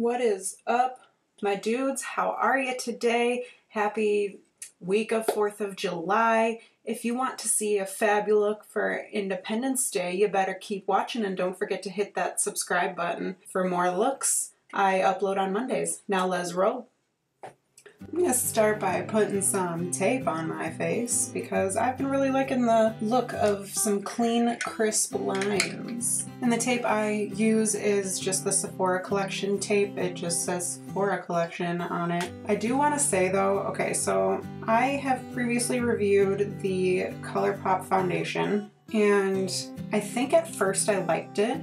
What is up, my dudes? How are you today? Happy week of 4th of July. If you want to see a fab look for Independence Day, you better keep watching and don't forget to hit that subscribe button for more looks. I upload on Mondays. Now let's roll. I'm going to start by putting some tape on my face because I've been really liking the look of some clean, crisp lines. And the tape I use is just the Sephora Collection tape. It just says Sephora Collection on it. I do want to say though, okay, so I have previously reviewed the ColourPop foundation and I think at first I liked it.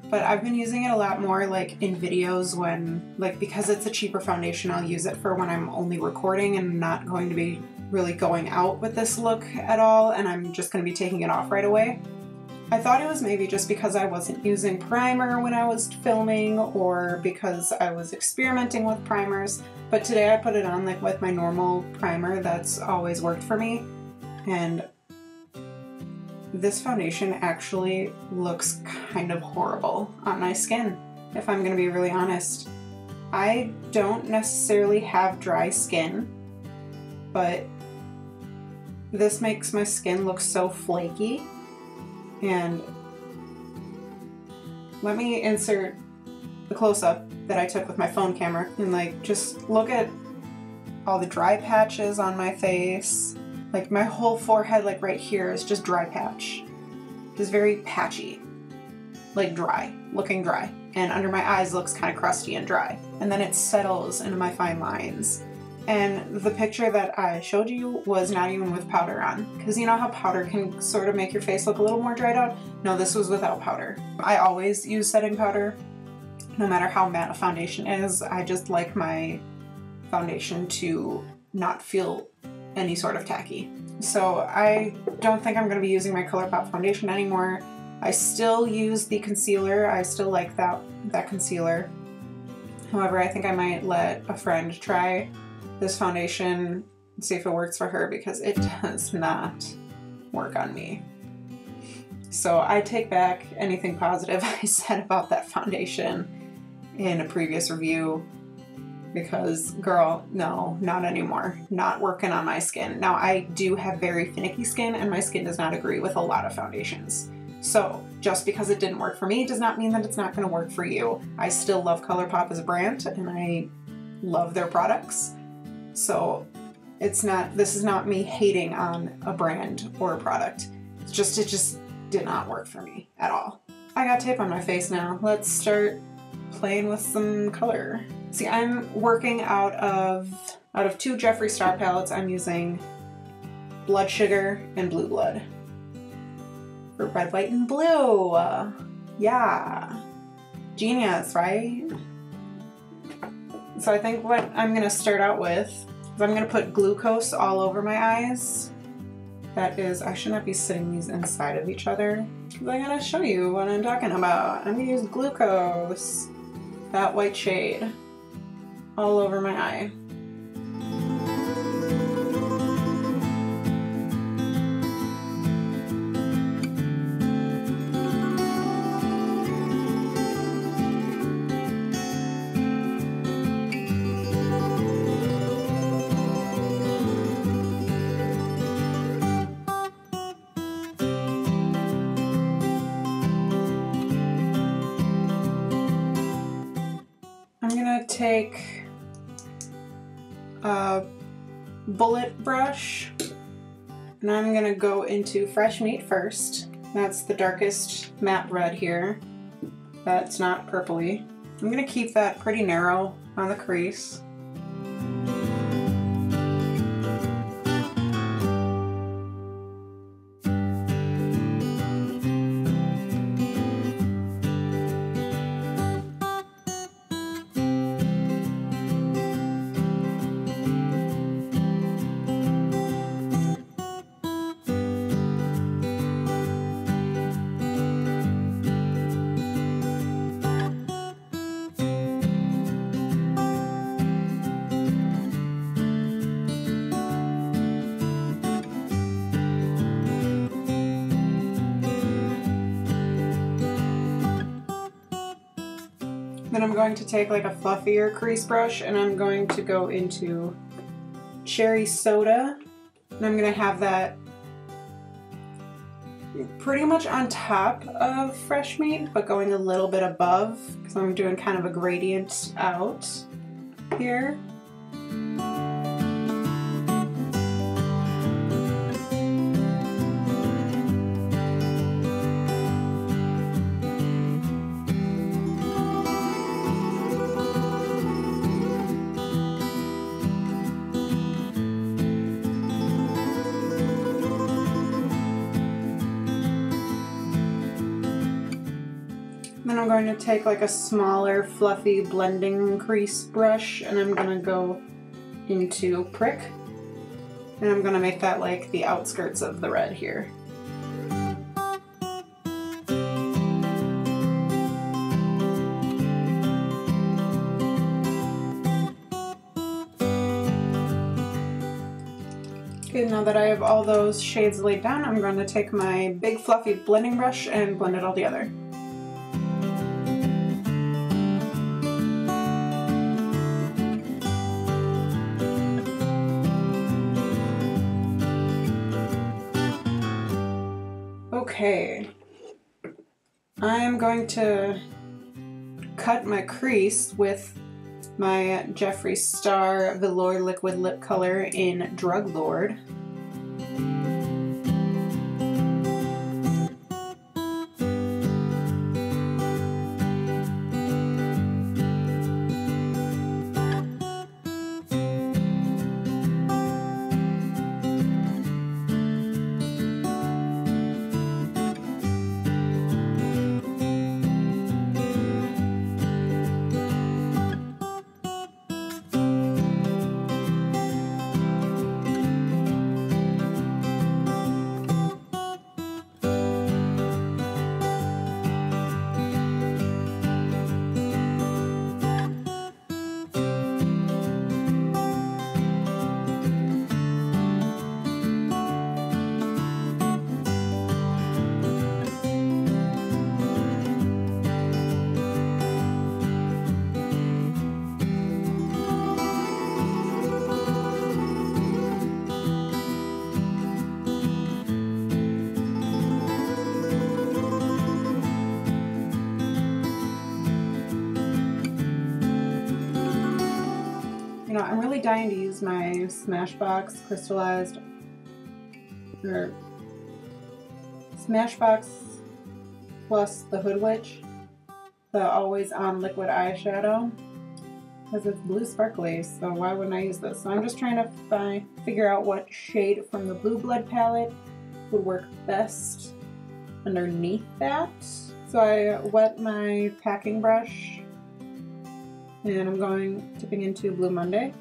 But I've been using it a lot more like in videos when, like, because it's a cheaper foundation, I'll use it for when I'm only recording and not going to be really going out with this look at all, and I'm just going to be taking it off right away. I thought it was maybe just because I wasn't using primer when I was filming or because I was experimenting with primers, but today I put it on like with my normal primer that's always worked for me, and this foundation actually looks kind of horrible on my skin, if I'm gonna be really honest. I don't necessarily have dry skin, but this makes my skin look so flaky. And let me insert the close-up that I took with my phone camera and like just look at all the dry patches on my face. Like my whole forehead, like right here, is just dry patch. Just very patchy. Like dry, looking dry. And under my eyes looks kind of crusty and dry. And then it settles into my fine lines. And the picture that I showed you was not even with powder on. Because you know how powder can sort of make your face look a little more dried out? No, this was without powder. I always use setting powder, no matter how matte a foundation is. I just like my foundation to not feel any sort of tacky. So I don't think I'm going to be using my ColourPop foundation anymore. I still use the concealer. I still like that concealer. However, I think I might let a friend try this foundation and see if it works for her because it does not work on me. So I take back anything positive I said about that foundation in a previous review. Because, girl, no, not anymore. Not working on my skin. Now, I do have very finicky skin, and my skin does not agree with a lot of foundations. So, just because it didn't work for me does not mean that it's not going to work for you. I still love ColourPop as a brand, and I love their products. So, this is not me hating on a brand or a product. It just did not work for me at all. I got tape on my face now. Let's start playing with some color. See, I'm working out of 2 Jeffree Star palettes. I'm using Blood Sugar and Blue Blood for red, white, and blue. Yeah, genius, right? So I think what I'm gonna start out with is I'm gonna put glucose all over my eyes. That is, I should not be sitting these inside of each other. I'm gonna show you what I'm talking about. I'm gonna use glucose, that white shade, all over my eye. I'm gonna take a bullet brush and I'm gonna go into Fresh Meat first. That's the darkest matte red here. That's not purpley. I'm gonna keep that pretty narrow on the crease. Then I'm going to take like a fluffier crease brush and I'm going to go into cherry soda, and I'm going to have that pretty much on top of fresh meat, but going a little bit above because I'm doing kind of a gradient out here. Then I'm going to take like a smaller fluffy blending crease brush and I'm going to go into prick, and I'm going to make that like the outskirts of the red here. Okay, now that I have all those shades laid down, I'm going to take my big fluffy blending brush and blend it all together. Okay, I'm going to cut my crease with my Jeffree Star Velour Liquid Lip Color in Druglord. I'm really dying to use my Smashbox crystallized, or Smashbox plus the Hood Witch, the always on liquid eyeshadow, because it's blue sparkly, so why wouldn't I use this? So I'm just trying to figure out what shade from the Blue Blood palette would work best underneath that. So I wet my packing brush and I'm tipping into Blue Monday.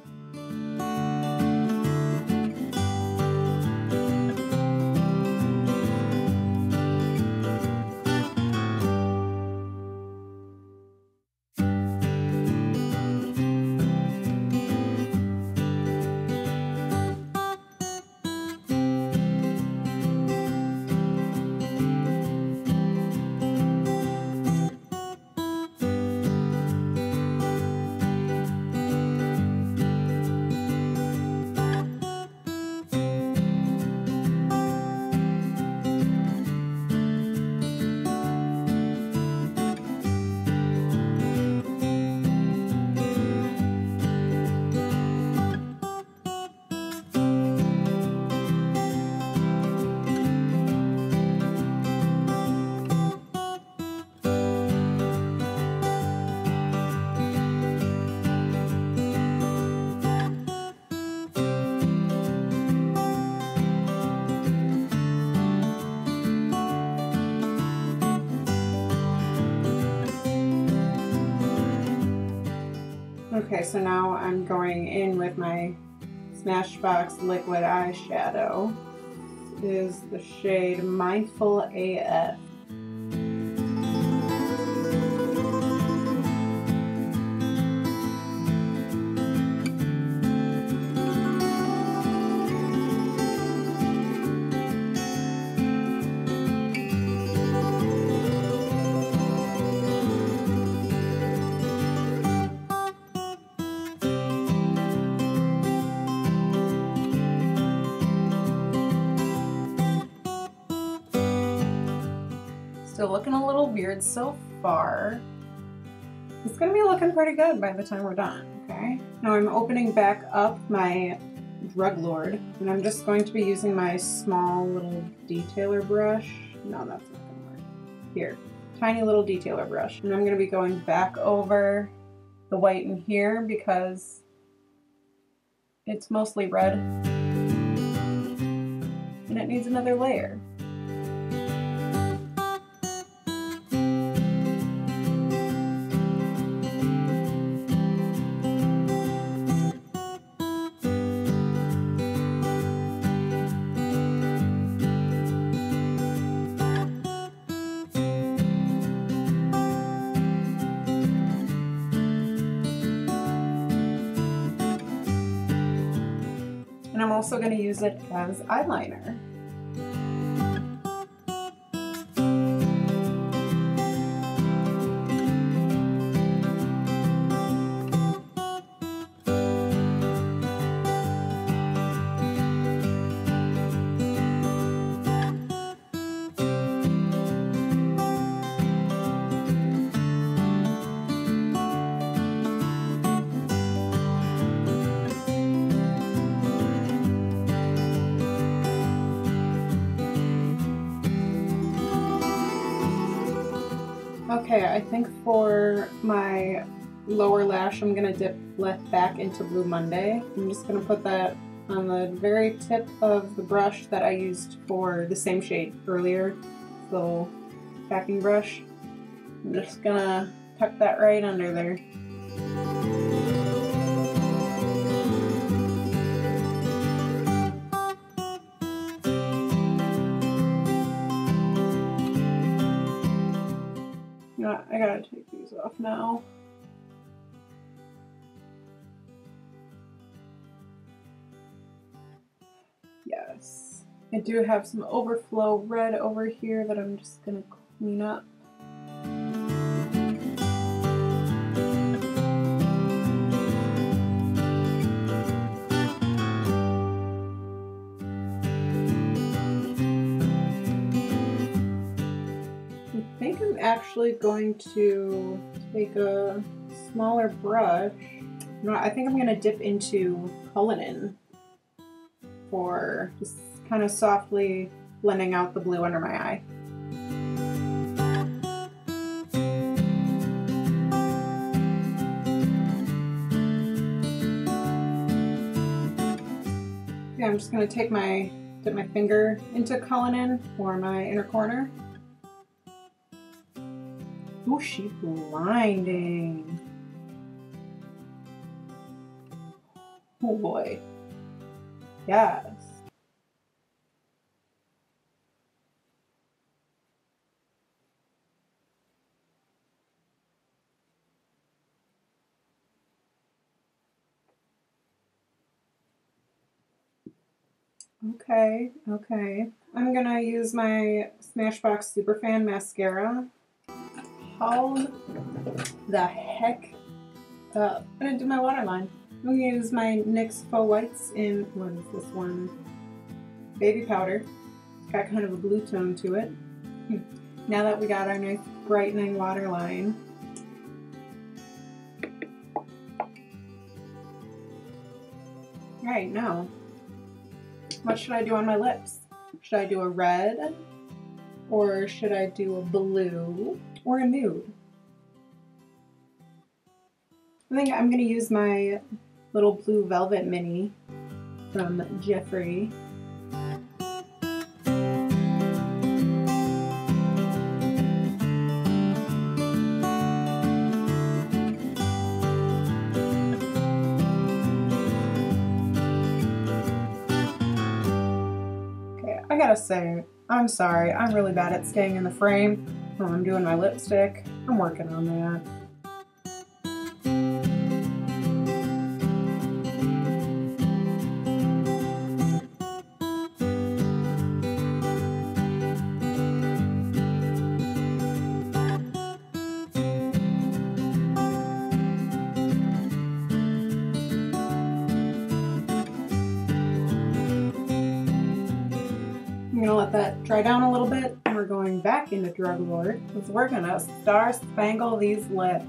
Okay, so now I'm going in with my Smashbox liquid eyeshadow. This is the shade Mindful AF. Still looking a little weird so far. It's gonna be looking pretty good by the time we're done, okay? Now I'm opening back up my druglord, and I'm just going to be using my small little detailer brush. No, that's not gonna work. Here, tiny little detailer brush. And I'm gonna be going back over the white in here because it's mostly red and it needs another layer. And I'm also going to use it as eyeliner. Okay, I think for my lower lash, I'm gonna dip left back into Blue Monday. I'm just gonna put that on the very tip of the brush that I used for the same shade earlier, the little packing brush. I'm just gonna tuck that right under there. I gotta take these off now. Yes. I do have some overflow red over here that I'm just gonna clean up. I think I'm actually going to take a smaller brush. No, I think I'm going to dip into Cullinan for just kind of softly blending out the blue under my eye. Yeah, I'm just going to dip my finger into Cullinan for my inner corner. Oh, she's blinding. Oh boy. Yes. Okay, okay. I'm gonna use my Smashbox Superfan mascara. Hold the heck up. I'm gonna do my waterline. I'm gonna use my NYX Faux Whites in, what is this one? Baby powder. It's got kind of a blue tone to it. Now that we got our nice brightening waterline, right now, what should I do on my lips? Should I do a red? Or should I do a blue? Or a nude? I think I'm going to use my little blue velvet mini from Jeffree. Okay, I gotta say, I'm sorry, I'm really bad at staying in the frame when I'm doing my lipstick. I'm working on that. I'm gonna let that dry down a little bit, and we're going back into Druglord because we're gonna Star Spangle these lips.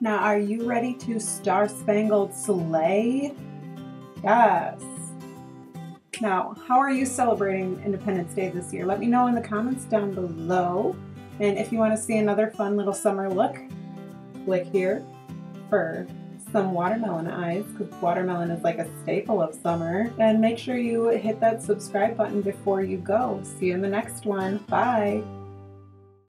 Now, are you ready to Star Spangled slay? Yes. Now, how are you celebrating Independence Day this year? Let me know in the comments down below. And if you want to see another fun little summer look, click here for some watermelon eyes, because watermelon is like a staple of summer. And make sure you hit that subscribe button before you go. See you in the next one. Bye.